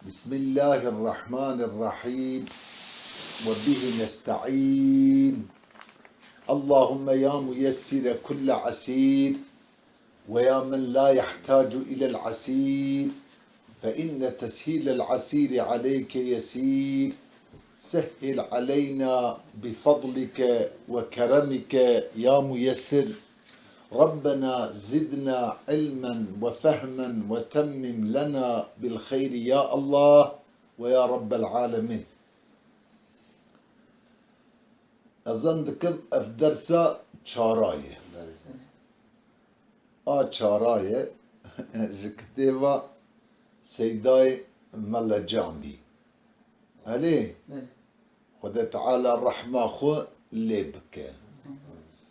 بسم الله الرحمن الرحيم وبه نستعين. اللهم يا ميسر كل عسير ويا من لا يحتاج إلى العسير فإن تسهيل العسير عليك يسير. سهل علينا بفضلك وكرمك يا ميسر. ربنا زدنا علما وفهما وتمم لنا بالخير يا الله ويا رب العالمين. أظنكم أفدرسا چاراية چاراية جكتيبا سيداي ملا جامبي عليه خدا تعالى الرحمة خو ليبك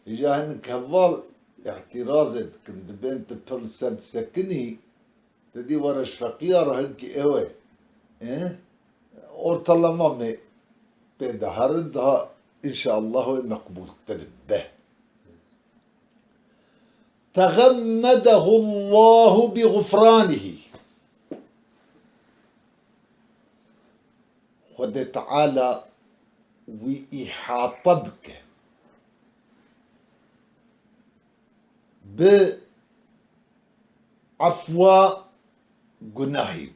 إجاهن كفال اعتراضت كنت بنت برسنت سكني تدي ورش فقيرة هنكي اوه اور طالما بدا هردها ان شاء الله مقبول تربه. تغمده الله بغفرانه خد تعالى وإحاط بك بعفو جناهي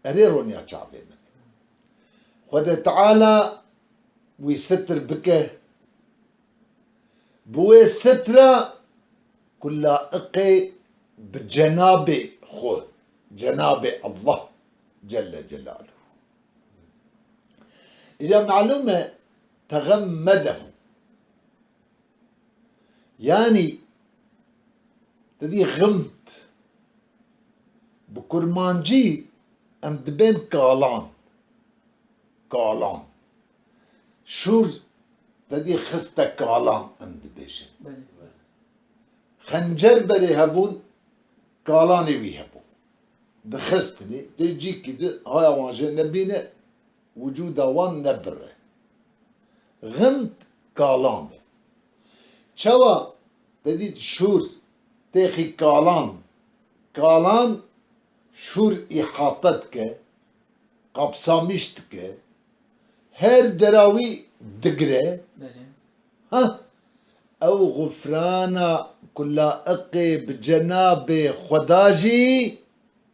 أريرون يا شعبي خد تعالى ويستر بك بوي سترة كلها اقي بجناب خو جناب الله جل جلاله. إذا معلومة تغمده يعني تدي غمت بكرمانجي ام دبين كالان شور تدي خسته كالان ام دبيشن خنجر بري هبون كالاني بي هبون دخستني تجي كده هاي وانجي نبينا وجود وان نبره غمت كالان شوا تدي شور تاخي كالان شور إحاطتك قبصامشتك هر دراوي دقرة ها أو غفرانا كلا أقي بجناب خداجي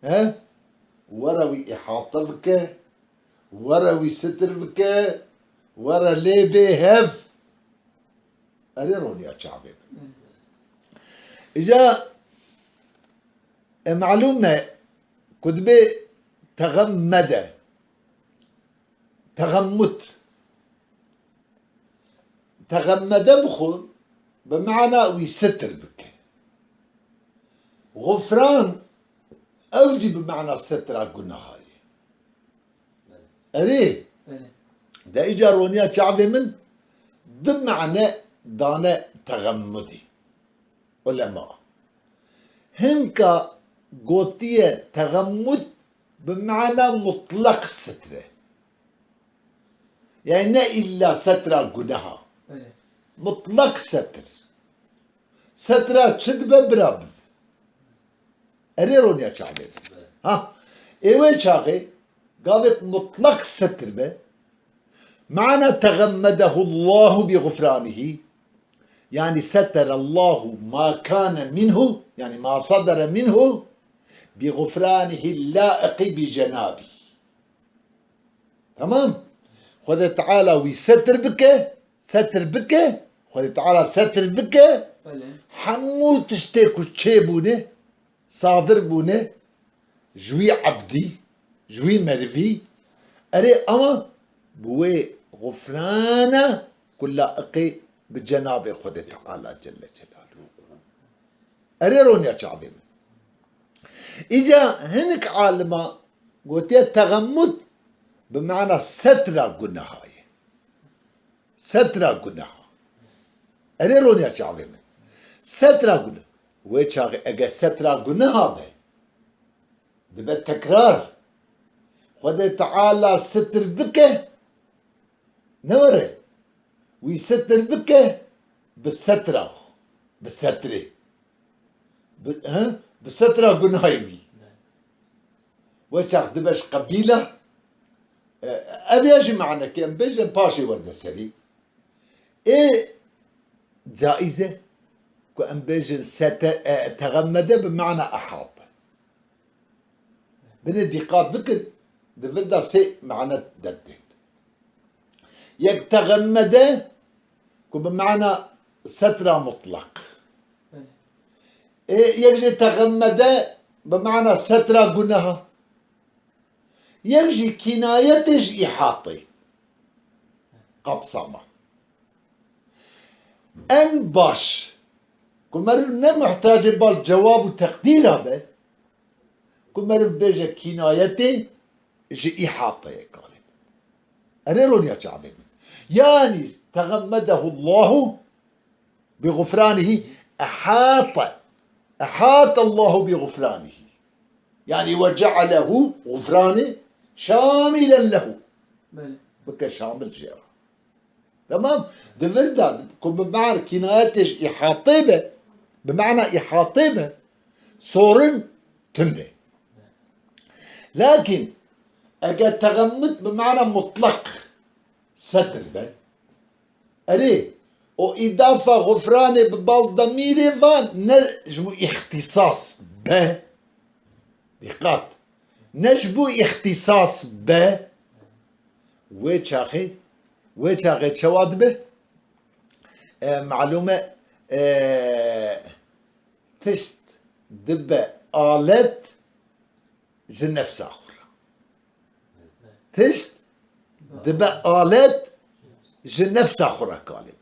ها وروي إحاطة بك وروي ستر بك ورا ليبي هف أريرون يا شعبي. إجا معلومة كتبه تغمد بخل بمعنى ويستر بك. غفران أوجي بمعنى ستر الجناهاي أريه ده إجا رونيا شعبي من بمعنى دانا تغمدي علماء هنكا قوتية تغمد بمعنى مطلق سترة يعني لا إلا سترة الجناها مطلق سترة شدبة براب أريرون يا شعبي ها إيوه شاقي قالت مطلق ستر به معنى تغمده الله بغفرانه يعني ستر الله ما كان منه يعني ما صدر منه بغفرانه اللائق بجنابه. تمام خذ تعالى ويستر بك خذ تعالى ستر بك حمو تشتكو تشيبونه صادر بونه جوي عبدي جوي مرفي أري أما بوي غفرانا كل أقي بجناب خد تعالى جل جلاله. أريرون يا شعبي إجا هنك عالمة قلت التغمد بمعنى ستر الجناهاي أريرون يا شعبي ستر الجناه ويشاغي أجا ستر الجناه ده بالتكرار خد تعالى ستر بك نوري ويستر بك بالسترة بالسترة بالسترة قنايبي وشاخ دبش قبيلة أبيجي معنا كم بيجن باشي والمسري إيه جائزة كأن بيجن تغمد بمعنى أحاط بندقات ذكر دفردا سي معنى دده يتغمد بمعنى سترة مطلق يجي تغمد بمعنى سترة قنها يجي كنايتش إحاطي قبصمة أن باش كمر محتاج بالجواب وتقديره به كمر بيجي كنايتي جي إحاطي قالب أريرون يا شعبي يعني تغمده الله بغفرانه أحاط الله بغفرانه يعني وجعله غفرانه شاملا له بك شامل جيرا تمام دفردا بمعنى كنايتش إحاطيبه بمعنى إحاطيبه صورن تنده لكن أجا تغمد بمعنى مطلق ستر به أري وإضافة غفران ببال ضميري فان نجمو اختصاص به دقات نجبو اختصاص به ويتشاخي شواد به معلومة تست دبة آلت جنف ساخر تست دبة آلت جنف ساخر كالب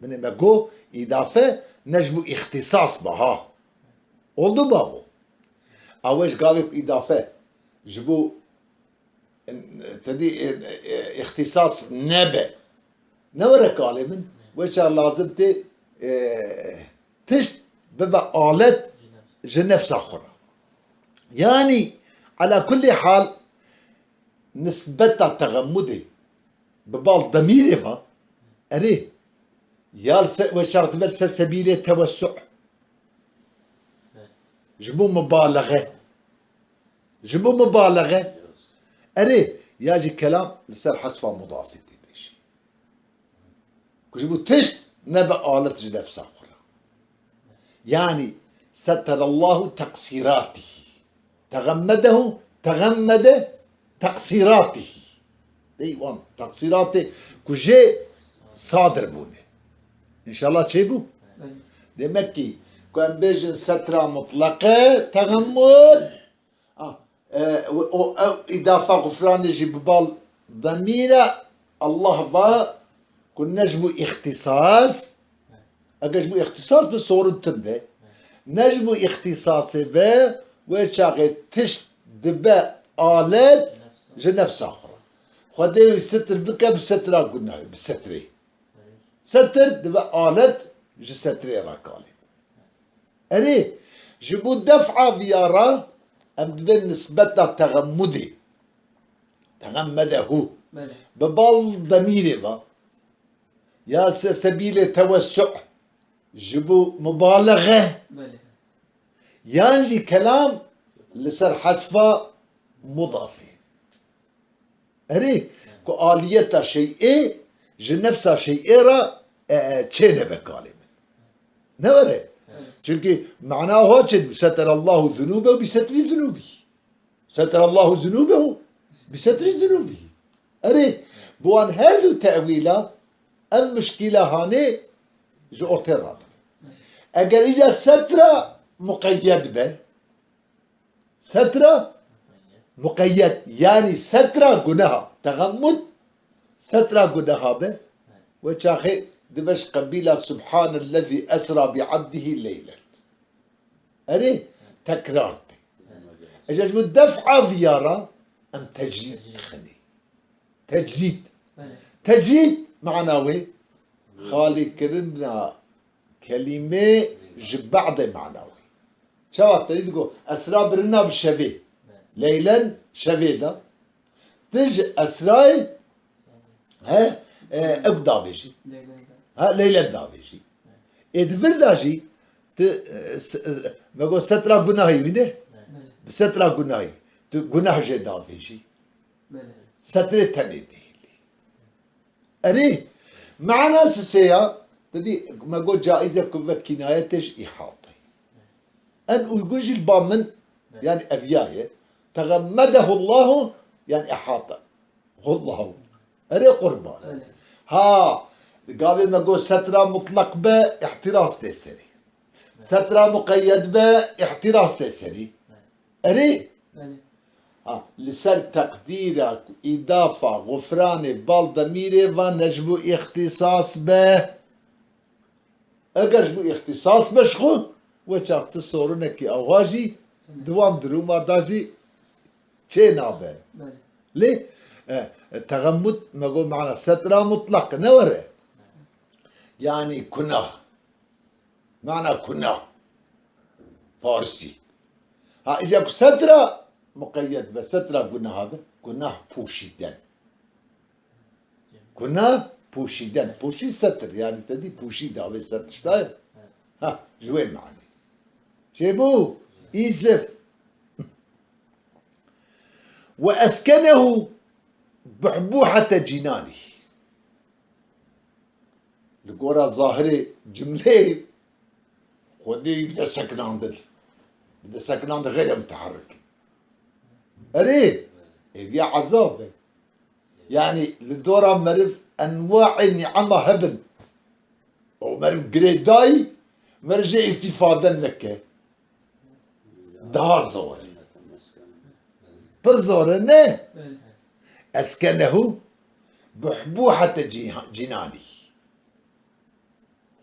من ما جو إضافة نجمو اختصاص بها oldu بابو أوش قالب إضافة جبو تدي اختصاص نبأ نورا كالبن وش لازم تشت ببا آلت جنف ساخر يعني على كل حال نسبة تغمدي ببال ضميرها أريه يال وشرط بس سبيل التوسع جبو مبالغة أريه ياجي كلام لسر حسفة مضافة بيشي كجبو تشت نبأ آلت جنف ساخر يعني ستر الله تقصيراته تغمد تقصيراته ايوان تقصيراته كجي صادر بونه ان شاء الله تشيبو دمكي كان بيجن سترة مطلقة تغمد او اضافة غفران يجي ببال ضميرة الله با كن نجمو اختصاص اجمو اختصاص بصورة تنبه نجمو اختصاص به وشاغي تشت دبا آلات جنف ساخر خدي يستر بك بسترة قلنا بستري ستر دبا آلات جستري راكالي أري جبو دفعة فيارا أم دبا نسبة تغمده ببال ضميري با يا سبيل توسع جبو مبالغة ينجي كلام لسر حسفة مضافة أري كو آلية شيء جنفسا شيء را تشينه بكالم نوري çünkü معناه هو ستر الله ذنوبه بستر ذنوبه ستر الله ذنوبه بستر ذنوبه أري بوان هذو تأويله المشكلة هاني جو اعتراض اگر إجا سترة مقيد به سترة مقيد يعني سترة جناها تغمد سترة جناها به وشاخي دبش قبيلة سبحان الذي أسرى بعبده ليلا أري تكرار اجا دفعة فيارا أم تجريد خني تجريد معناوي خالي كرنا كلمة جبعد معناوي شو تريد تقول أسرى برنا بالشفي ليلا شفي ده تج أسراي ها أبدا بيجي ها ليلا دا بيجي إدفر داجي بقول سترة جناهي وينه سترة جناهي گناه جدا فيشي بله ستر تني ديلي أري معنى سيا تدي ما قول جائزة كوفا كنايتش إحاطة أن يقولش البامن يعني أفياية تغمده الله يعني إحاطة الله أري قربان بله ها قابل ما قول سترة مطلق به احتراس تسري سترة مقيد به احتراس تسري أري بله ها لسر تقديرك إضافة غفران بال ضميري ونجبو اختصاص به اگر جبو اختصاص بشخو وچاقت سورنك أواجي دوام دروما داجي چه نابه بله ليه تغمد ما قول معنا سترة مطلق نوره يعني كناه معنى كناه فارسي ها إذا سترة مقيد بسترة قلنا هذا قلنا بوشيدن قلنا بوشيدن بوشي ستر يعني تدي بوشيد هذا ستر شتايم ها جوين معنا شيبو يسف وأسكنه بحبوحة جنانه القرى ظاهرة جملة خدي بدأ سكناندل بدأ سكناندل غير متحرك أري يا عذاب يعني للدورة مرض أنواع النعمة هبن ومرض جريداي مرجع استفادة لك ده زور برزور نه بله أسكنه بحبوحة جناني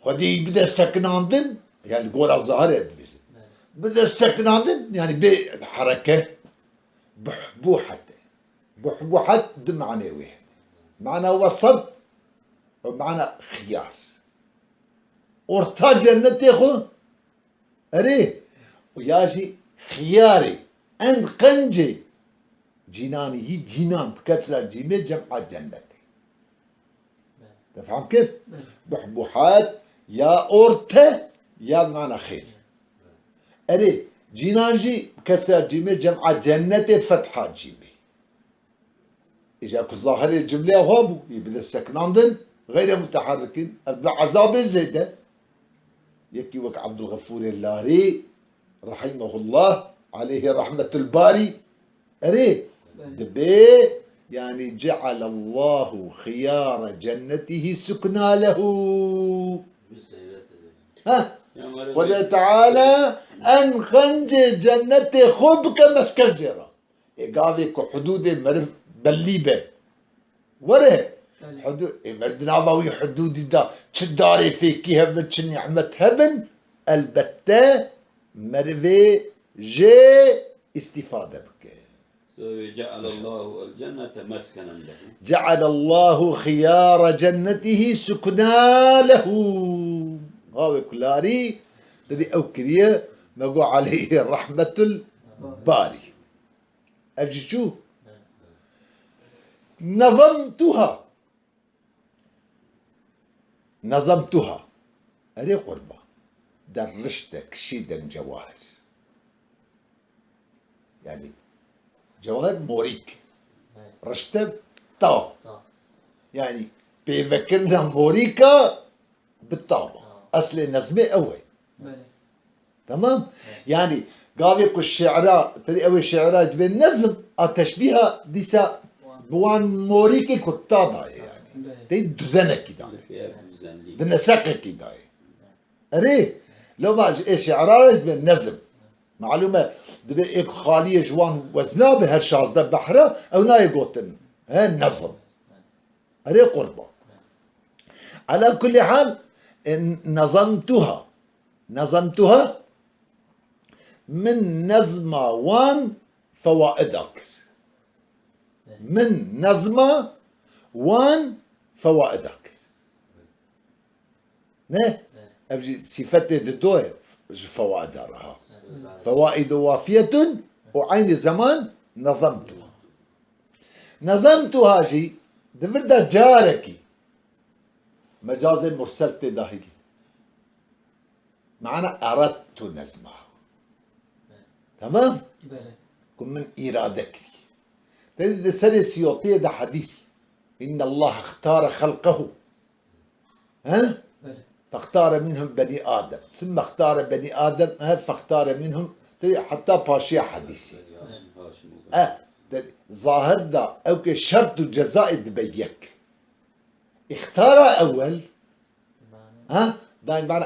خدي بدأ سكناندن يعني القرى الظاهرة بدأ سكناندن يعني بحركة بحبوحة بحبوحة ده معنى واحد معنى وسط ومعنى خيار ورتا جنة يخو أري وياجي خياري أن قنجي جناني هي جنان بكسرة جيمة جمع جنة تفهم كيف؟ بله بحبوحات يا أورتا يا معنى خير أري جنانجي بكسرة جيمة جمع جنة فتحة جيمة إذا كنت ظاهر الجملة وهابو يبدأ السكناندن غير متحركين بعذاب زيادة يكي وك عبد الغفور اللاري رحمه الله عليه رحمة الباري أري دبي يعني جعل الله خيار جنته سكنا له ها وده تعالى أن خنج جنته خب كمسكن جرا قاضي حدود مرف بليبه وره بله حدود مردنا ضوي حدود دا تشداري فيكي هبن نعمة هبن البتة مرفي جي استفادة بك جعل الله الجنة مسكنا له جعل الله خيار جنته سكنا له هاو كلاري الذي أوكريه مقو عليه رحمة الباري أجي شو نظمتها أري قربة درشتك شيدا جواهر يعني جواهر موريك رشتب طا يعني بيفكرنا موريكا بالطابة أصل نظمي أول بله تمام يعني قاويك الشعراء تدي أول شعراء تبين نظم التشبيه ديسا بوان موريكي كتابة يعني بله تي دزنة كده بنسقة كده أري لو ما شعراء تبين نظم معلومة دبي إيك خالية جوان وزنا بهالشاز ده بحرة أو ناي قوتن ها نظم أري قربة على كل حال نظمتها من نظم وان فوائدك من نظم وان فوائدك نه أبجي صفته الدوي فوائد رها فوائد وافية وعين زمان نظمتها جي دفردا جاركي مجاز مرسل داخلي معنى أردت نظمها تمام بله ومن إرادتك. تجد سنة سيوطية ده حديثي إن الله اختار خلقه فاختار منهم بني آدم ثم اختار بني آدم فاختار منهم حتى باشي حديثي ظاهر ده أو كشرط الجزاء دبيك اختار أول ده بمعنى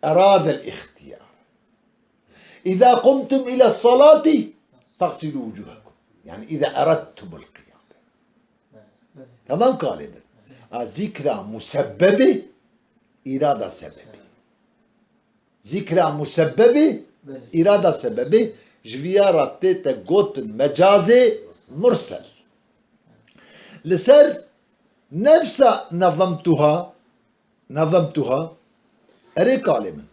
أراد الاختيار. إذا قمتم إلى الصلاة فاغسلوا وجوهكم، يعني إذا أردتم القيام. تمام قال ذكرى مسببة إرادة سببة، ذكرى مسببة إرادة سببة. جويارة تيتا قوت مجازي مرسل لسر نفسها نظمتها أري كلمة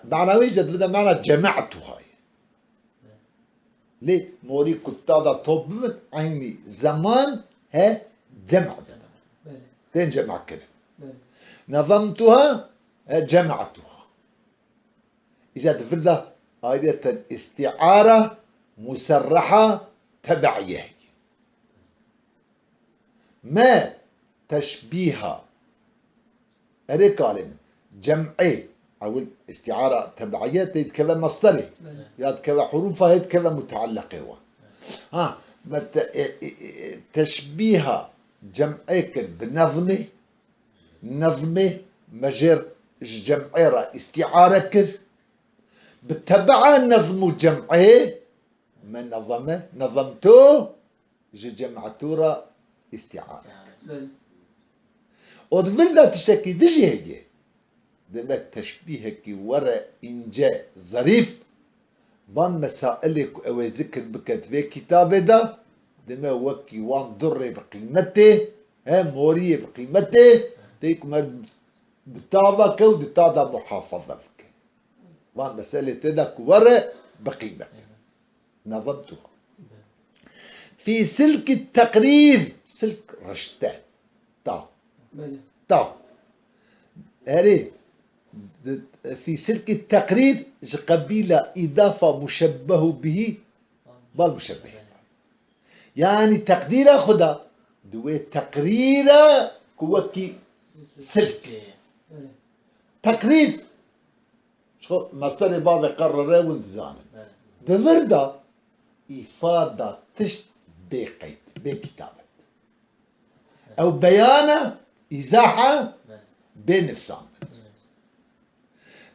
معنوي جد بدأ معنى جمعتها. ليه موري كتادا طب عيني زمان ها جمع تين جمع كده نظمتها جمعتها. إذا تفرد آية استعارة مسرحة تبعية ما تشبيها أري كلمة جمعي أو الاستعارة تبعية تتكلى مصدري يتكلى حروفها يتكلى متعلقة تشبيها جمعيك بنظمه نظمه مجر جمعيرة استعارة كر بتبع نظم جمعه من نظمه نظمته جمعتورة استعارة وتفلنا تشتكي دجي هيك دما تشبيهك ورا إنجاء ظريف بان مسائلك أو ذكر بكتبه كتابه ده دما وكي وان ضر بقيمته موري بقيمته تيك بتابع كود تابع محافظة فيك وان مسألة دك ورا بقيمة نظمتها في سلك التقرير سلك رشتات تا هذه في سلك التقرير قبيلة إضافة مشبه به بالمشبه يعني تقدير خدا دوي تقرير كوكي سلك تقرير شو مصدر باب قرر وانتزان دمردا إفادة تشت بقيت بكتابة أو بيانة إزاحة بنفسان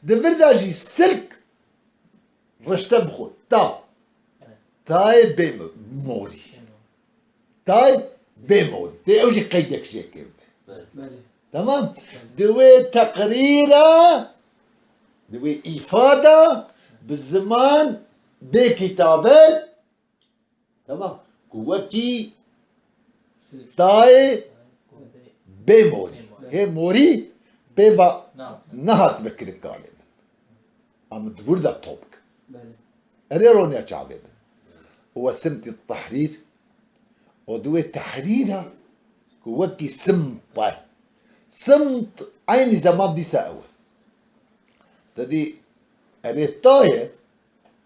دفرداجي سلك رشتبخو تاي بموري تاي بموري تي اوجي قيدك شكل تمام دوي تقريرة دوي إفادة بالزمان بكتابات تمام كوكي تاي بموري هي موري بيبا نهات بكري كالي عم تقول ده طوبك أريروني أشعبين هو سمت التحرير ودوي تحريرها كوكي سمت عيني زمان دي ساوي تدي أريتاية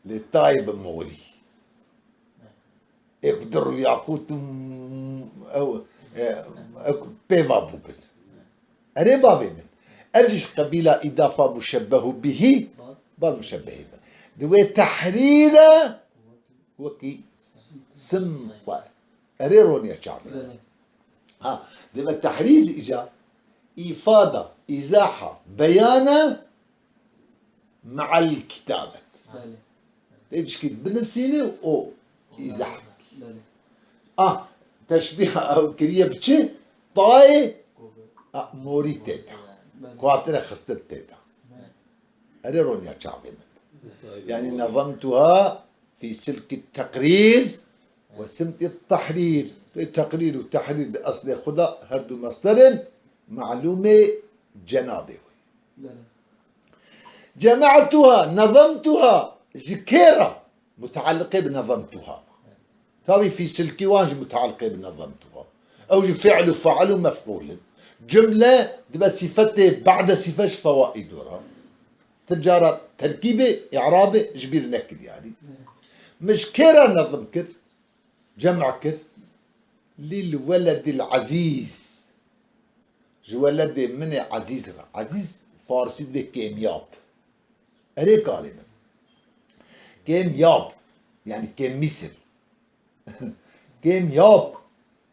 للتاي بموري يقدروا يعقوت أو بيبا بوبل أريبا بيبل أجيش قبيلة إضافة مشبه به بالمشبه به دوي تحريرة وكي سمطة أريرون يا شعبي دوي التحرير إجا إفادة إزاحة بيانة مع الكتابة تيجي كده بنفسيني أو إزاحة تشبيه أو كريه بتشي طاي موري تيتا كواتنا خستت تيتا أريرون يا شعبي يعني نظمتها في سلك التقرير وسمت التحرير التقرير والتحرير بأصل خدا هردو مصدر معلومة جنابه جمعتها نظمتها ذكرى متعلقة بنظمتها طبعا في سلكي واجي متعلقة بنظمتها أو فعل وفعل مفعول جملة دبا صفته بعد صفة فوائدها تجارة تركيبة إعرابة جبير نكد يعني مش كرا نظم كر جمع كر للولد العزيز جو ولد من عزيز عزيز فارسي دي كيمياب أريك علينا كيمياب يعني كمثل كيمياب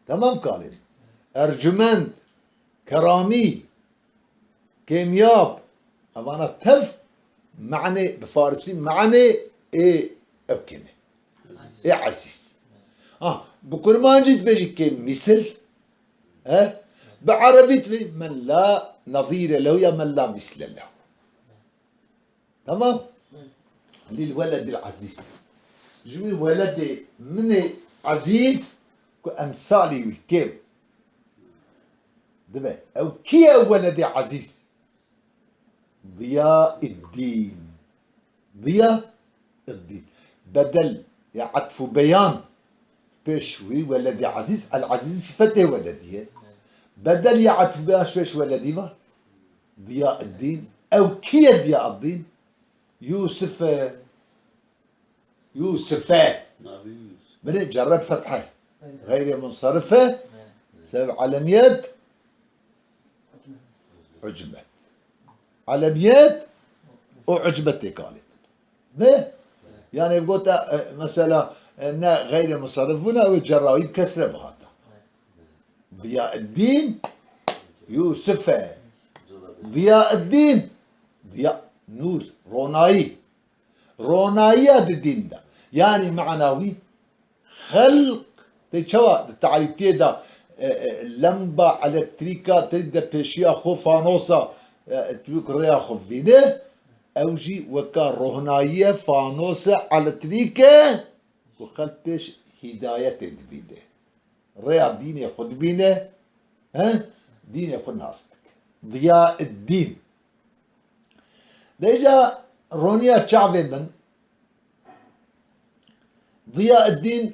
تمام قالين أرجمند كرامي كيمياب أمانة تف معنى بفارسي معنى إيه أبكمه إيه عزيز بكل ما جيت بيجي كمثل بعربي تبي من لا نظير له يا من لا مثل له تمام للولد العزيز جميل ولد من عزيز كأمثالي والكيم دبا أو كي ولد عزيز ضياء الدين ضياء الدين بدل يعطف بيان بشوي ولدي عزيز العزيز صفته ولدي بدل يعطف بيان شويش ولدي ما ضياء الدين أو كي ضياء الدين يوسف من جرب فتحه غير منصرفة سبب علاميات عجبت علاميات وعجبتك قالت ما يعني قلت مثلا ان غير منصرف هنا والجراويد كسره بهذا ضياء الدين يوسف ضياء الدين ضياء نور رونايات الدين ده يعني معنوي خلق تشوا التعريف كده لمبة الكتريكا تبدا بشيا خو فانوسا تبيك ريا خفينه اوجي وكا رهناية فانوسا الكتريكا وخلتش هداية تدبيده ريا ديني خد بينه ديني خد ناستك ضياء الدين ديجا رونيا تشافي من ضياء الدين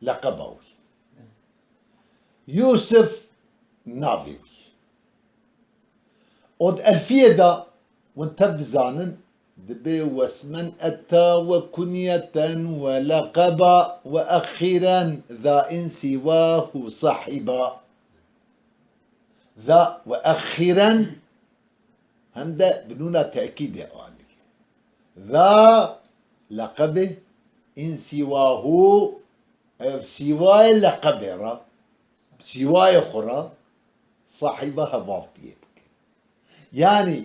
لقبه يوسف نافيوي od الفيدا وانتب زانن دبي واسمن أتى وكنية ولقبا وأخيرا ذا إن سواه صاحبا ذا وأخيرا هندا بدون تأكيد يا أولي ذا لقبه إن سواه سواي لقبه سواي أخرى صاحبها باطية يعني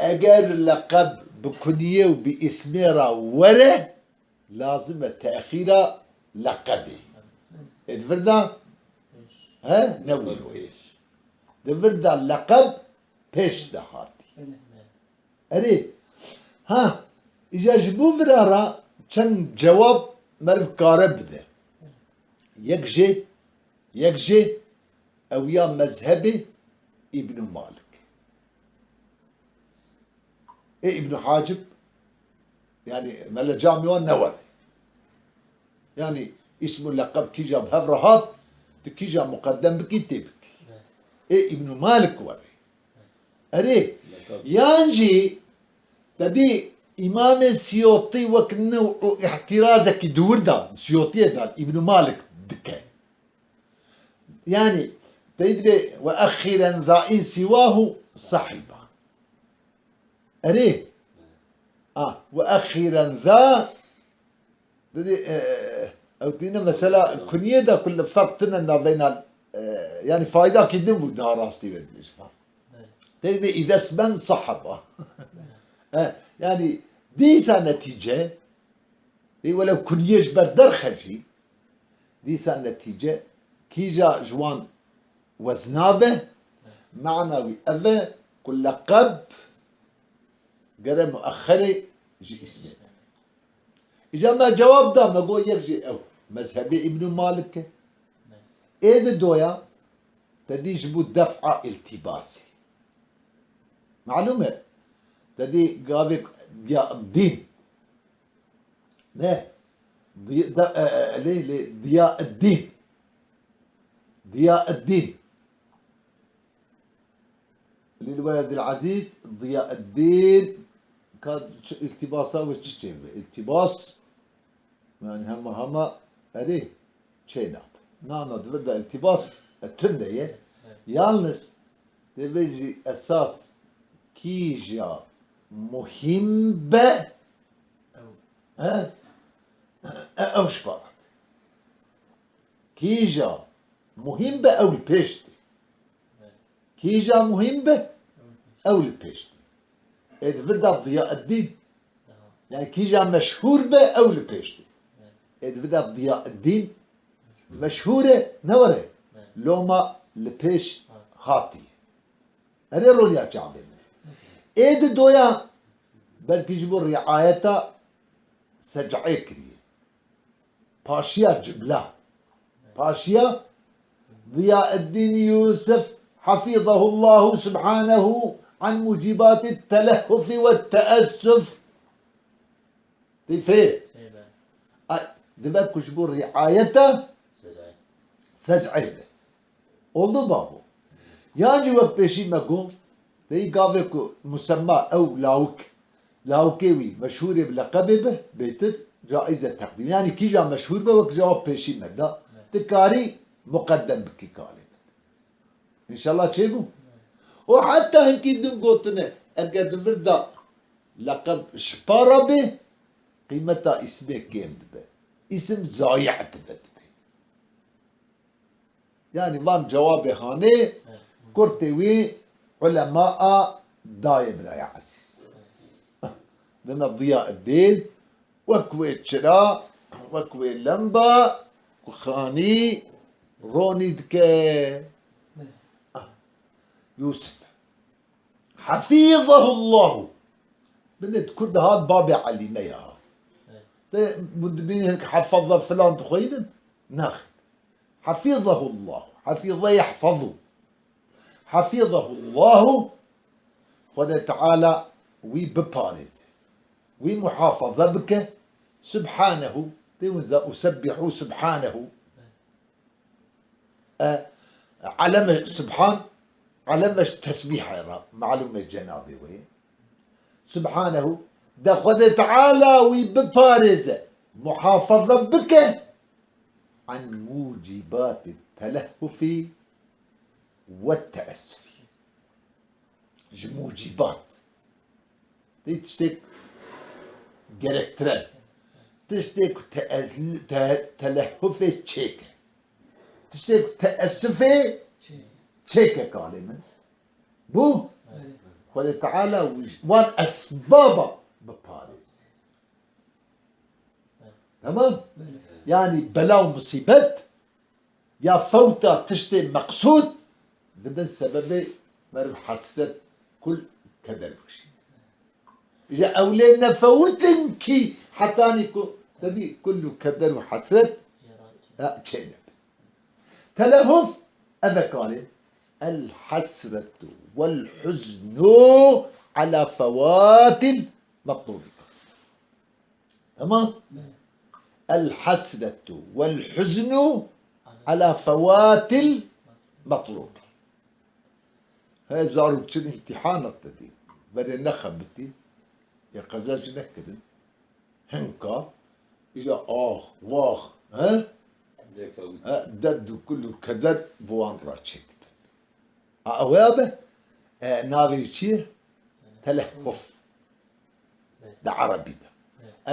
أجر اللقب بكنية وباسمها وره لازم التأخير لقبه الفردا نقول ايش الفردا اللقب بيش دهاتي أري إجا جبو فرارا كان جواب مرف كارب ده يكجي أو يا مذهبي ابن مالك ابن حاجب يعني ملا جامع النووي يعني اسم اللقب كيجا بهفرهات تكيجا مقدم بكتبك ابن مالك وري أري يانجي تدي إمام السيوطي وكنو احترازك دور دا سيوطي دا ابن مالك دكا يعني تدري وأخيرا ذا إن سواه صاحبا أريه وأخيرا ذا أو تينا مثلا كنية دا كل فرقنا بين يعني فايدة كده بدنا راستي بديش تدري إذا اسمن صحبة يعني ديسا نتيجة دي ولو كنيش بدر خجي ديسا نتيجة كيجا جوان وزنابه معنوي أذى كل لقب قرأ مؤخري جي اسمه إجا ما جواب ده ما قول يجي أو مذهبي ابن مالك إيه الدويا تدي جبو دفعة التباسي معلومة تدي قابك ضياء الدين لا ليه ضياء الدين ضياء الدين للولد العزيز ضياء الدين كان التباسا وتشتم التباس يعني هما أريه شينا نانا تبدأ التباس التندية يالنس تبيجي أساس كيجا مهم ب أو شبارت كيجا مهم ب أو البيشتي كيجا مهم ب أو البيشتي إذا بدأ ضياء الدين يعني كيجا مشهور ب أو البيشتي إذا بدأ ضياء الدين مشهورة نورة لوما لبيش خاطي هذا روليا شعبي إيد دويا بل تجبر رعايته سجعي كريه باشيا جبلة باشيا ضياء الدين يوسف حفظه الله سبحانه عن موجبات التلهف والتأسف تفيد دبك كجبر رعايته سجعي oldu babu. Yani ve peşi megum deyi gave ku musamma ev لاوكيوي مشهور بلقبه به بيتر جائزة تقديم يعني كي جا مشهور به وك جواب پیشی مدا تكاري مقدم بكي كالي ان شاء الله تشيبو وحتى هنكي دون قوتنا اقد فردا لقب شبارة به قيمتا اسمه كيمد به اسم زايع تبت به يعني وان جواب خانه كرتوي علماء دايم راي عزيز لنا ضياء الدين وكوي تشرا وكوي لمبا وخاني روني دكا يوسف حفظه الله بنت كل هذا بابي علينا يا مدبين هيك حفظ فلان تخيل ناخذ حفظه الله حفظه يحفظه حفظه الله ولا تعالى وي بباريز وي محافظة بك سبحانه أسبح سبحانه علم سبحان علم تسبيح معلومة جنابي وي سبحانه دخل تعالى وي بباريز محافظة بك عن موجبات التلهف والتأسف موجبات تشتك gerektiren تشتك تلهف تشيك تشتك تأسف تشيك كلمة بو قال تعالى وان أسباب بباريس تمام يعني بلاو مصيبت يا فوتا تشتي مقصود بدن سبب مرب حسد كل كدر وشي إذا أولينا فوتنكي حتى نكو تبي كله كدر وحسرت تشينب تلهف أذا قال الحسرة والحزن على فوات المطلوب تمام الحسرة والحزن على فوات المطلوب هاي زارو تشن امتحان التدي بري نخبتي يا قزاج نكتب هنكا إجا واخ ها دد كله كدد بوان راتشيك أوابه ناغي شيء تلهف ده عربي ده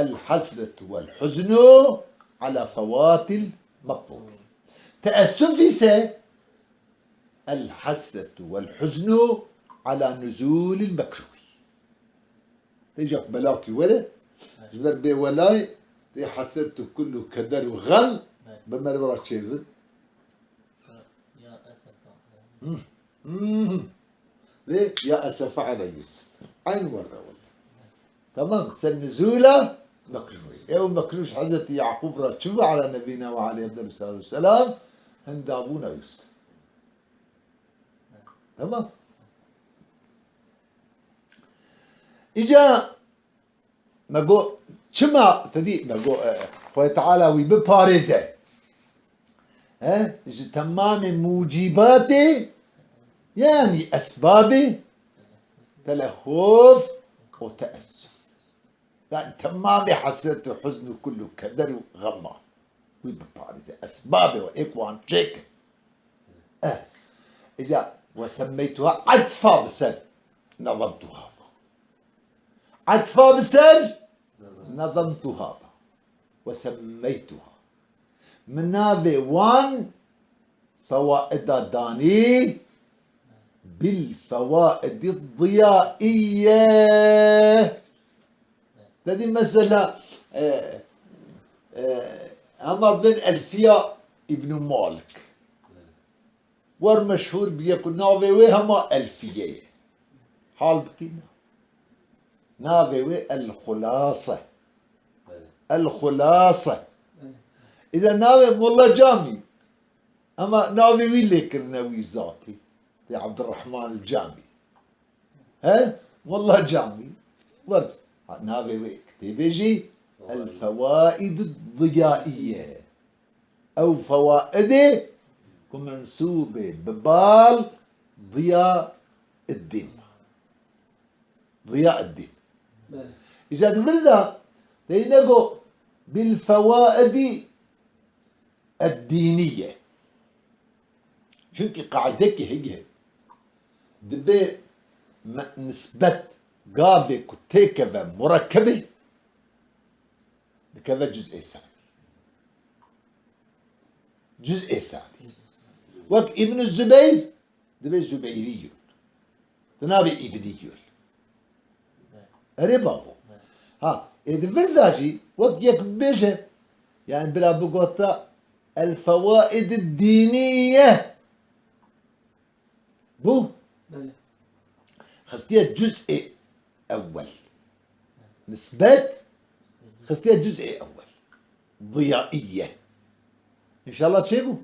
الحسرة والحزن على فوات المطلوب تأسفي سي الحسرة والحزن على نزول المكروه تيجي بلاكي ولا جبر بي ولاي تي حسرته كله كدر وغل بمرة شيء يا أسف ليه يا أسف على يوسف عين ورا ولا تمام سنزوله مكروه يوم مكروش حضرت يعقوب راتشوف على نبينا وعليه الصلاة والسلام عند أبونا يوسف تمام إجا مقو شما تدي مقو خوي تعالى ويبباريزه ها تمام موجباته يعني أسباب تلهف وتأسف يعني تمامي حسرته وحزنه كله كدر وغمه ويبقى أسبابه وإكوان شيك إجا وسميتها عطفة بسر نظمتها عطفة بسر نظمتها وسميتها منابع وان فوائد داني بالفوائد الضيائية. هذه مسألة أما بن ألفياء ابن مالك ور مشهور بيكون ناوي هما ألفية حال بكينا ناوي الخلاصة الخلاصة. إذا ناوي والله جامي أما ناوي مين ليكر ناوي ذاتي يا عبد الرحمن الجامي ها والله جامي ورد ناوي كتب يجي الفوائد الضيائية أو فوائد منسوبة ببال ضياء الدين ضياء الدين. إذا تبرد تينقو بالفوائد الدينية شنك قاعدك هي دبي نسبة قابة كتيكة مركبة بكذا جزء ثاني جزء ثاني وقت ابن الزبير دبي زبيري تنابي ابني ربابو ها إذا برداشي وقت يك بيجه يعني بلا بقوطة الفوائد الدينية بو خستيها جزء أول نسبة خستيها جزء أول ضيائية إن شاء الله تشيبو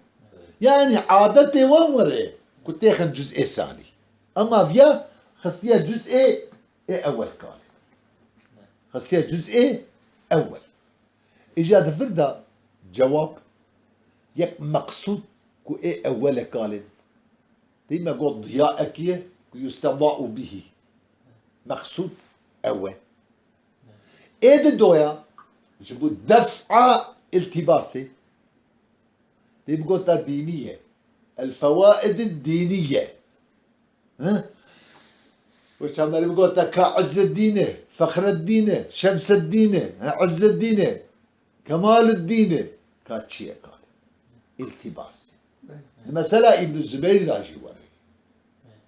يعني عادتي ومره كنت ياخذ جزء ثاني أما فيها خستيها جزء أول كان خستيها جزء أول إجاد فردا جواب يك مقصود كو أول كان ديما قول ضياءك يستضاء به مقصود أول دويا جبو دفع التباسي دي بقولتها دينية الفوائد الدينية ها وش عمال بقولتها كعز الدين فخر الدين شمس الدين عز الدين كمال الدين كاتشي قال التباس المسألة ابن الزبير ذا جواري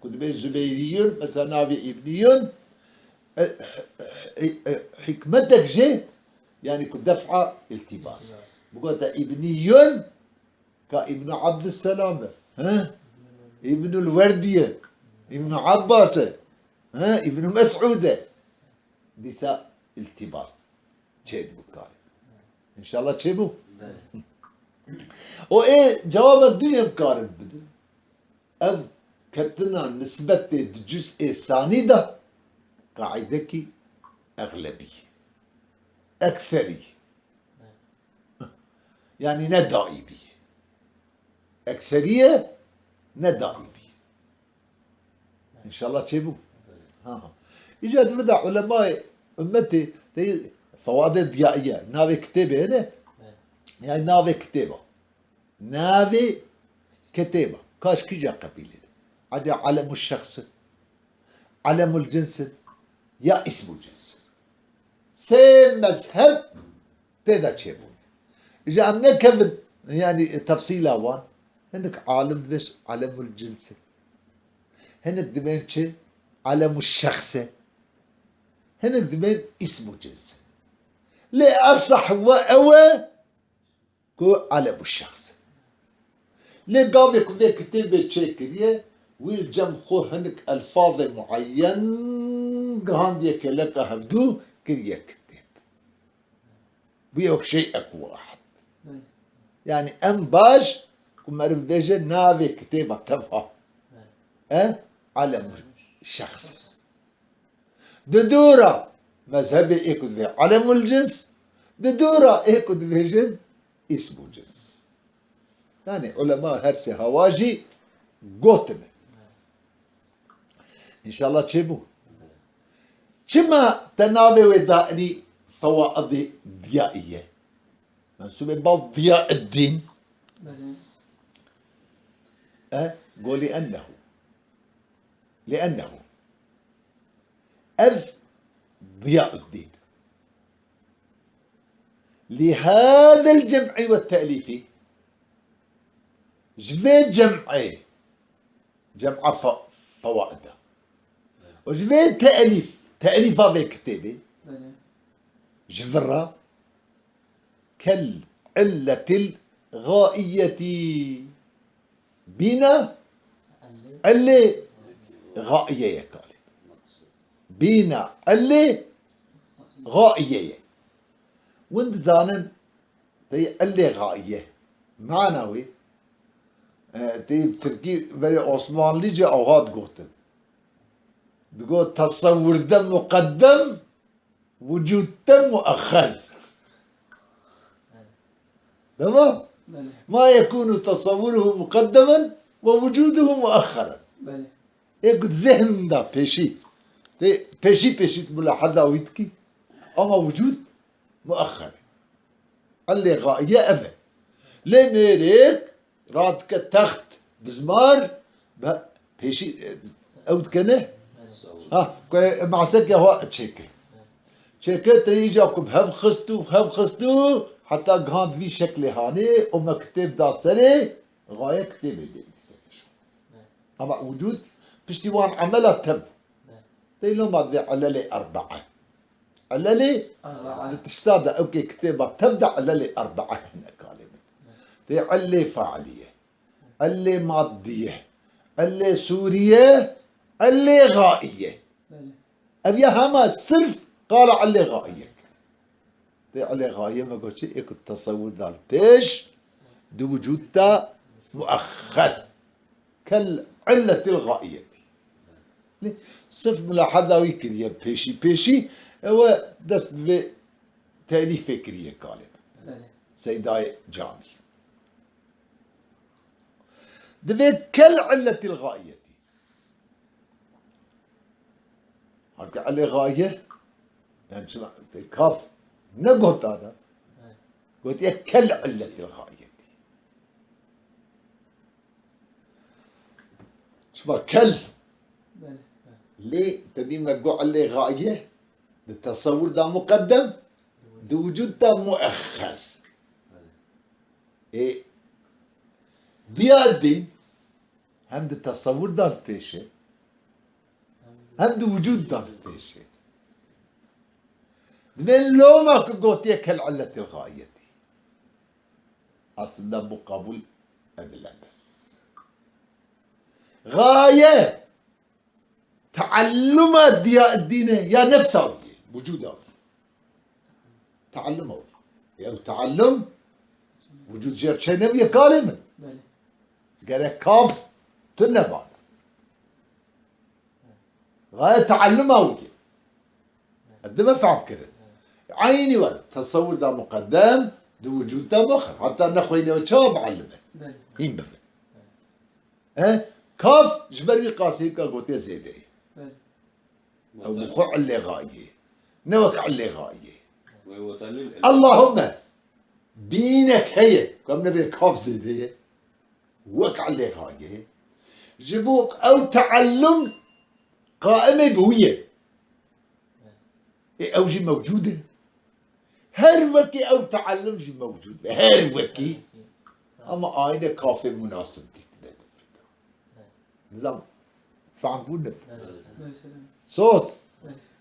كنت بين الزبيريون مثلا نابي ابنيون حكمتك جي يعني كنت دفع التباس بقولتها ابنيون كابن عبد السلام ها ابن الوردية ابن عباس ها ابن مسعود ديسا التباس تشيد بكاري ان شاء الله تشيبو وايه جواب الدنيا مقارب بدو او كتنا نسبة الجزء الثاني ده قاعدكي اغلبية اكثرية يعني ندائبية أكثرية ندائبية إن شاء الله تشيبو ها إجاد مدى علماء أمتي فوائد ضيائية ناوي كتابة هنا يعني ناوي كتابة ناوي كتابة كاش كيجا قبيلة عجا علم الشخص علم الجنس يا اسم الجنس سيم مذهب تيدا تشيبو إجا أمنا كذب يعني تفصيلها وان هناك عالم بس علم الجنس هناك دمين علم الشخص هناك دمين اسم الجنس لأصح وأوى كو علم الشخص لقاضي كذا كتابة شكلية والجم خو هناك ألفاظ معين قهاندي كلك هفدو كريا كتاب بيوك شيء واحد يعني أم باش كما رفدجة نافي كتابة تفهم علم الشخص دورة مذهبي ايكو دفي علم الجنس دورة ايكو دفيجن اسم الجنس يعني علماء هرسي هواجي قوتنا إن شاء الله تشيبو شما تناوي ودائني فوائد ضيائية منسوبة بالضياء الدين قول لأنه أذ ضياء الدين لهذا الجمع والتأليف جفيت جمع فوائده وجفيت تأليف هذا الكتابة جفرة كالعلة الغائية بنا علة غائية يا كالي بنا علة غائية وانت زانن تي علة غائية معنوي تي تركي بني عثمان ليجي اوغاد قوتن تقول تصور ده مقدم وجود ده مؤخر تمام ما يكون تصوره مقدما ووجوده مؤخرا يقول ذهن ده بيشي ملاحظة ويتكي اما وجود مؤخر اللي غاية أفا ليه ميريك رادك تخت بزمار بيشي أود كنه مع سكة هو تشيكي تيجاكم بهف خستو حتى قهاند في شكل هاني ومكتب دا سري غاية كتب دي أما وجود بشتوان عملها تب تيلو ما ذي على أربعة على تشتاد اوكي كتابة تبدأ على أربعة هنا كلمة تي علي فاعلية علي مادية علي سورية علي غائية أبيا هما صرف قال علي غائية تي علي غائية ما قلت شيء يكون التصور ذا بيش دو وجودها مؤخر كالعلة الغائية صرف ملاحظة ويكريا بيشي هو دست في تأليف فكرية كالب سيداي جامي دبي كالعلة الغائية هكا على غاية يعني شنو كاف نقط هذا قلت يا كالعلة الغائية شو كل ليه تدي ما قو على غاية التصور ده مقدم ده وجود ده مؤخر إيه بيادين هم ده التصور ده التيشة هم ده وجود ده التيشة من لو ما قلت يك العلة الغاية أصل ده مقابل أدلة بس غاية تعلم الدين يا نفسه وجوده تعلمه يعني تعلم وجود جير شيء نبي كلمة قال كاف تنبع غاية تعلمه وجه قد ما فهم كده عيني ورد تصور ده مقدم ده وجود ده مؤخر حتى نخويني وشاب علمه هين بفهم كاف جبري قاسي كاغوتي زيدي او بخوع اللي غاية نوك على غاية اللهم بينك هي كم نبي كاف زيدي وك على غاية جبوك او تعلم قائمة بهوية او جي موجودة هروكي او تعلم جي موجودة هروكي اما آينة كافي مناسب نظام فعم بونا صوص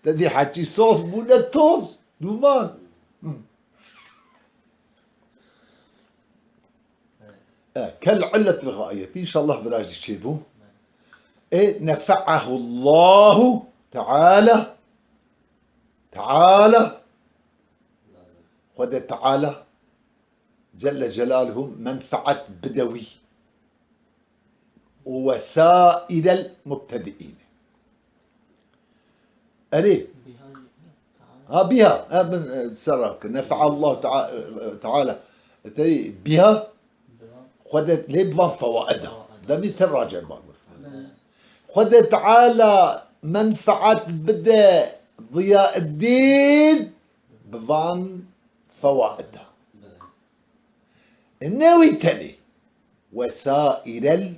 تدي حكي صوص بونا توز دومان كالعلة الغائية إن شاء الله براجي تشيبه نفعه الله تعالى خد تعالى جل جلاله منفعة بدوي وسائر المبتدئين أليه بها من سرك نفع الله تعالى بها خدت لبا فوائدها ده بيتراجع بعض خدت تعالى منفعة بدا ضياء الدين بفان فوائدها. النووي تلي وسائر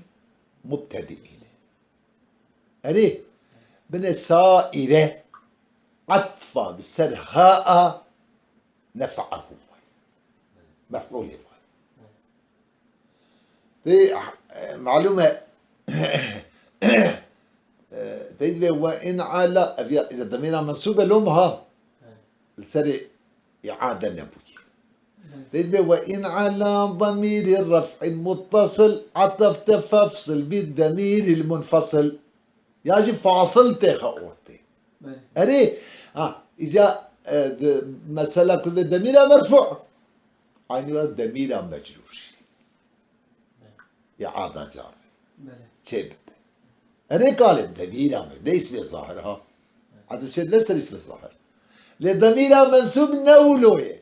المبتدئين. أري من سائرة عطفة بسر هاء نفعه مفعول. دي معلومة تجد وإن على إذا ضميرها منصوبة لأمها السري إعادة نبوي. تجد وإن على ضمير الرفع المتصل عطفت فافصل بالضمير المنفصل. يجب فاصلته خاوتي. أري إذا مسألة كل ضميرها مرفوع عينها ضميرها مجرور إعادة جار شيء. أنا قال الضميرها ليس بظاهرها هذا شيء ليس بظاهر لضميرها منسوب نولوه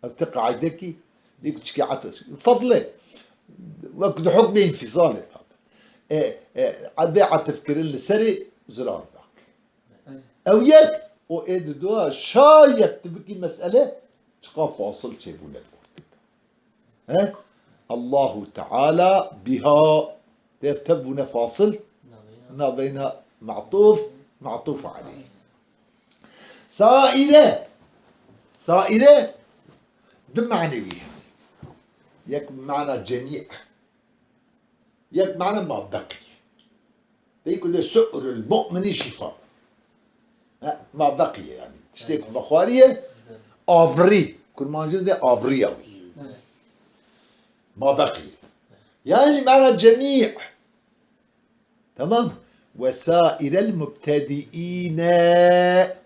ارتقى عيدك ليك تشكي عطش فضله وقت حكم انفصال البيعة تفكير السري زرار باك أو يك وإيد دوا شايت تبكي مسألة تقا فاصل شيء ولا ها الله تعالى بها ترتبنا فاصل ما بين معطوف عليه. سائرة دم معنوية يك معنى جميع يك معنى ما بقي. يقول سؤر المؤمن شفاء ما بقي يعني تشتيك بخارية آفري كل ما جنده آفريوي ما بقي يعني معنى جميع. تمام. وسائر المبتدئين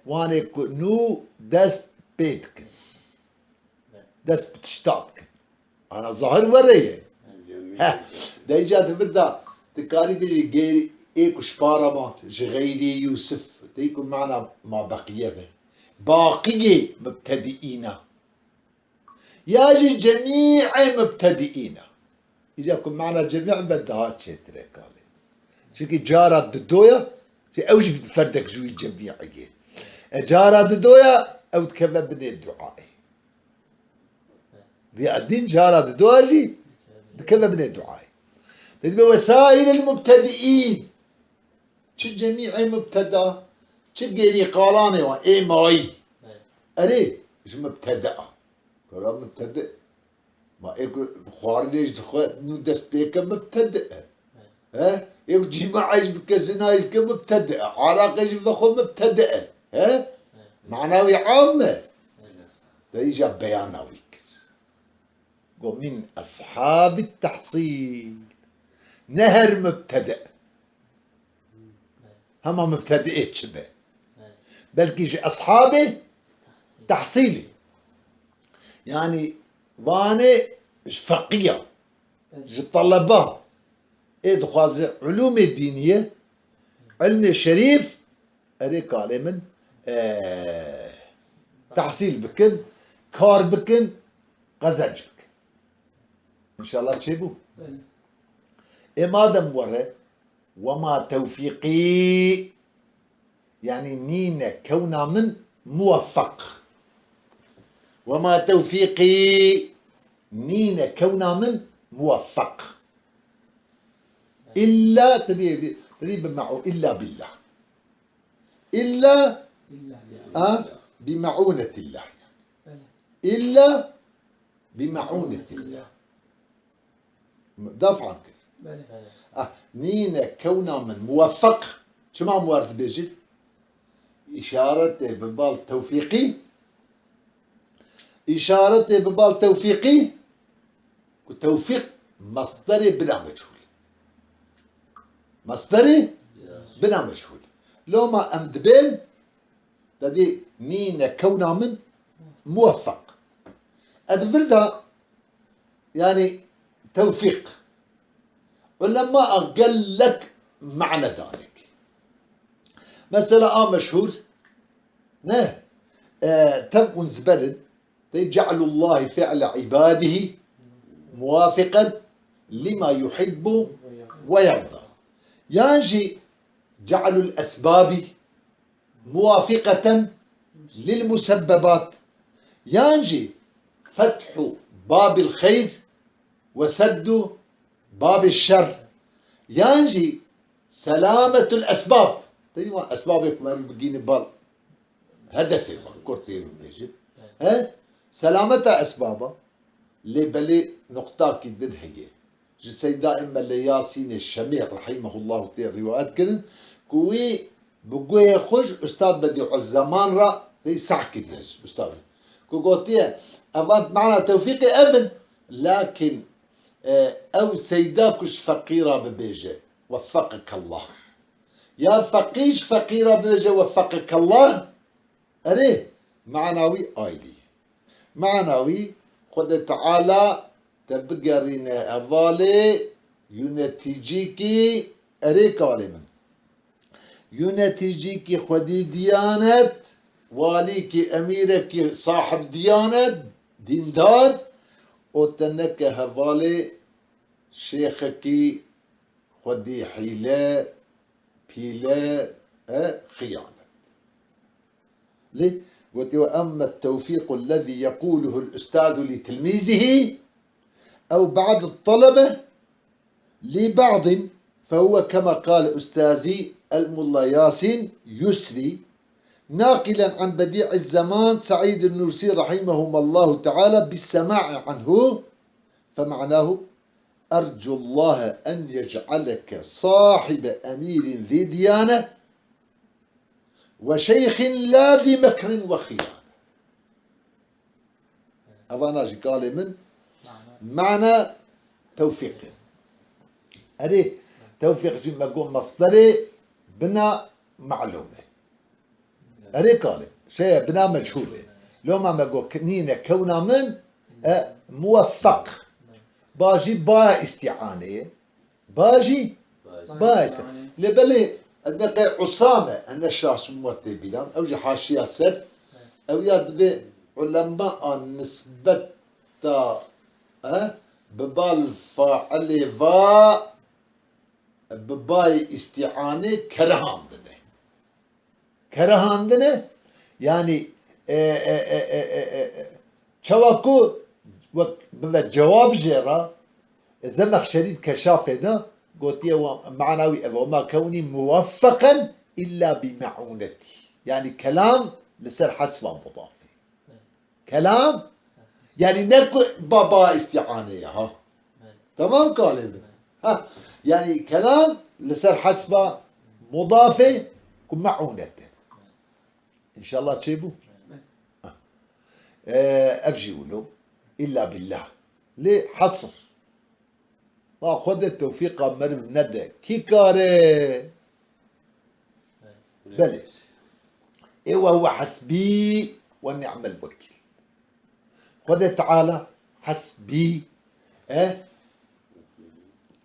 وانا نو دست بيتك دست بتشتاك انا ظاهر وريه ها ده اجاد بردا تكاري بيجي غير ايكو شبارمات غيري يوسف تيكون معنا ما بقيه به باقيه مبتدئين ياجي جميع مبتدئين يجاكم معنا جميع بدها تشتري قال شكي جارة الدويا شي اوجي فردك جوي جميعي جارة الدويا او تكفى بني الدعاء بيعدين جارة الدويا تكفى بني الدعاء تدبي وسائل المبتدئين شو جميع مبتدأ شو غيري قالاني وان اي ماي اري شو مبتدأ كلام مبتدئ ما ايكو بخاري ليش نو دست بيك مبتدئ ها يجي معي بكزناي كمبتدئ علاقة يجي مبتدئ ها معنوي عامة تيجي بيانوي ومن أصحاب التحصيل نهر مبتدئ هما مبتدئين شبه بل يجي أصحابه تحصيلي يعني واني فقيه طلبات إدخاز علوم الدينية علم الشريف أريك على من تحصيل بكن كار بكن غزج بكن إن شاء الله تشيبو إما دم ورا وما توفيقي يعني نين كونا من موفق وما توفيقي نين كونا من موفق إلا تريد معه إلا بالله إلا بمعونة الله إلا بمعونة الله دافع عنك نين كونا من موفق شو ما موارد بيجي إشارة ببال توفيقي إشارة ببال توفيقي وتوفيق مصدري بلا مجهول مصدري بلا مجهول لو ما أمدبين تدي نين كونا من موفق أدبرها يعني توفيق ولما أقل لك معنى ذلك مثلا مشهور نه تم زبل جعل الله فعل عباده موافقا لما يحب ويرضى يجي جعل الأسباب موافقة للمسببات ينجي فتح باب الخير وسد باب الشر ينجي سلامة الأسباب تجمع أسبابك ما بدين بال هدفي كرتي بيجي ها سلامة أسبابه اللي بلي نقطة كدن هي جسي دائما لياسين الشمير رحمه الله تعالى روايات كن كوي بقوي خوش أستاذ بديع الزمان را يسحكي ليش أستاذ كوغوتيه أبانت معنا توفيقي أبن لكن أو سيداكش فقيرة ببيجة وفقك الله يا فقيش فقيرة ببيجة وفقك الله أريه معناوي آيلي معناوي قد تعالى تبقرين أفالي ينتيجيكي أريك من ينتيجيكي خدي ديانة واليكي أميرك صاحب ديانة ديندار وتنك هفالي شيخكي خدي حيلة بيلة خيانة ليه؟ وأما التوفيق الذي يقوله الأستاذ لتلميذه أو بعض الطلبة لبعض فهو كما قال أستاذي الملا ياسين يسري ناقلا عن بديع الزمان سعيد النورسي رحمهما الله تعالى بالسماع عنه فمعناه أرجو الله أن يجعلك صاحب أمير ذي ديانة وشيخ لا ذي مكر وخيانة هذا ناجي قال من معنى توفيق هذه توفيق جي ما قوم مصدري بنا معلومة هذه قال شيء بنا مجهول لو ما قوم كنينة كونا من موفق باجي با استعانة باجي با استعانة لبلي أدبقى عصامة أن الشخص مرتي بلام أو جي حاشية سد أو يدبي علماء نسبة ببال فاعل فا بباي استعانة كرهان دنه كرهان دنه يعني شواكو جواب جيرا زمخ شديد كشافة ده قلت معنوي وما كوني موفقا إلا بمعونتي يعني كلام لسر حسب مضافي كلام يعني نكو بابا استعانة ها تمام قال ها يعني كلام لسر حسب مضافي ومعونته إن شاء الله تشيبوا أفجي له إلا بالله ليه حصر ما خذ التوفيق مرم ندى كي كاره بلى إيوه هو حسبي ونعم الوكيل خذ تعالى حسبي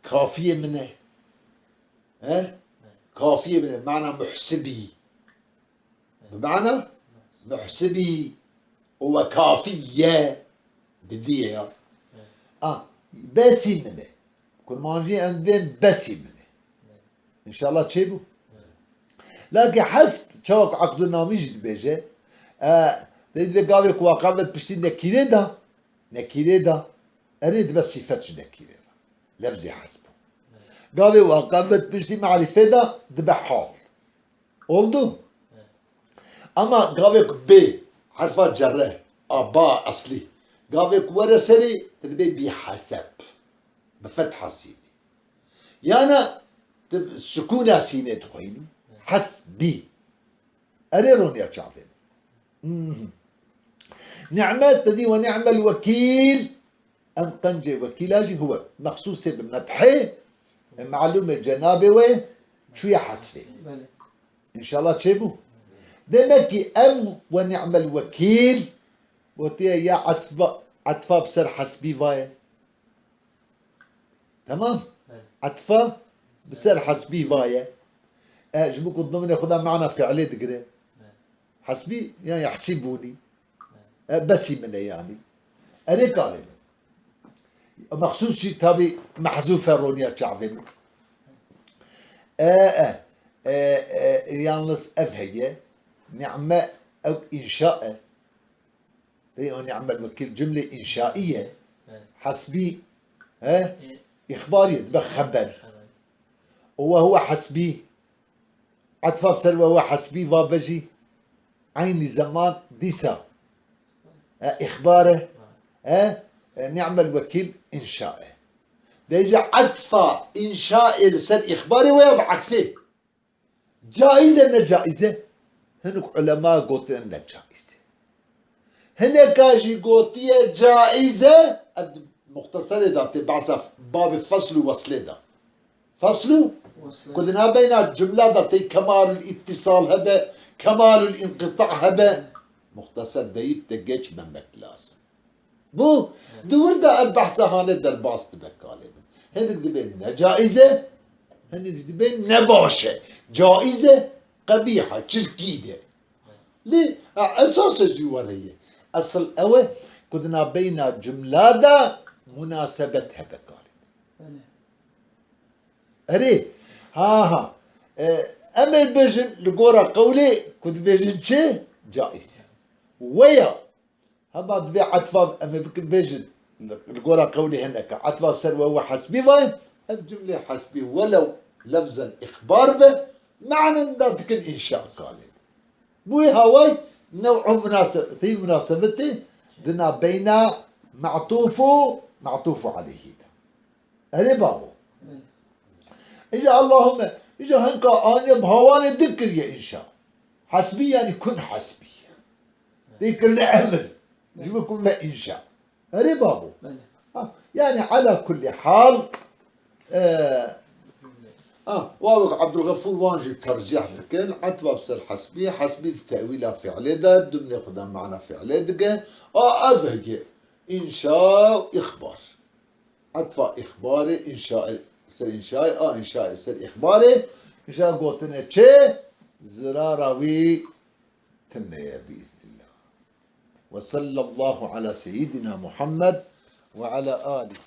كافية منه كافية منه بمعنى محسبي بمعنى محسبي وكافية بديه باسي منه كل ما نجي عندين باسي منه ان شاء الله تشيبوا لكن حسب شوك عقد الناميج بيجي إذا قابلك وقابلت بشتي نكيري دا أريد بس صفتش نكيري دا لفظي حسبه قابل وقابلت بشتي معرفة دا دبا حال oldu أما قابلك ب حرفات جره أبا أصلي قابلك ورسلي تدبي بحسب بفتحة سيني يعني سكونة سينة تخيلي حسبي أريرون يا شعبين نعمات دي ونعم الوكيل أن قنجي وكيلاجي هو مخصوص بمدحه معلومة جنابه وين شو يحسفي إن شاء الله تشيبوا دمكي أم ونعم الوكيل وتيا يا عصبة عطفة بسر حسبي فايا تمام عطفة بسر حسبي فايا جبوك الضمن خدا معنا فعلي تقري حسبي يعني يحسبوني بس منه يعني أنا قال مخصوص شيء تابي محذوفة رونيا شعبين يالنص أفهية نعمة أو إنشاء. ونعم الوكيل جملة إنشائية حسبي، ها إخباري تبقى خبر، وهو حسبي عطفة بسر وهو حسبي وابجي عين زمان ديسا إخباره، نعم الوكيل إنشاء. ديجا عطفة إنشاء لسر إخباري ويا بعكسه جائزة إن جائزة. هناك علماء قلت إن جائزة، هنا كاجي قوتية جائزة مختصرة ذات بعصف باب فصل وصل ده فصل كلنا بين الجملة ذات كمال الاتصال هبه كمال الانقطاع هبه مختصر دايب تجيش من مكلاس بو دور ده البحث هانه در باست بكالي هنك دبين جائزة هنك دبين نباشة جائزة قبيحة تشكيدة ليه أساس الجوارية أصل أوه كنا بين جملة دا مناسبتها بكالي أري ها أما البجن لقورا قولي كنت بجن شيء جائزة ويا هما تبيع عطفة أما بجن لقورا قولي هناك عطفة سر وهو حسبي وين الجملة حسبي ولو لفظا إخبار به معنى ذاتك الإنشاء قالي بوي هواي نوع مناسبته دنا بين معطوف عليه هذا بابو إجا اللهم إجا هنكا أنا بهوان الذكر يا إنشاء حسبي يعني كن حسبي ذيك العمل يجب يكون له إنشاء هذا بابو يعني على كل حال واو عبد الغفور وانجي ترجيح لكن عتبة بصير حسبي التأويل فعل ده دمني خدام معنا فعل دقة أفهج إنشاء إخبار عطفة إخباري إنشاء سر إنشاء إنشاء سر إخباري إنشاء قوتنا تشي زراروي تنيا بإذن الله. وصلى الله على سيدنا محمد وعلى آله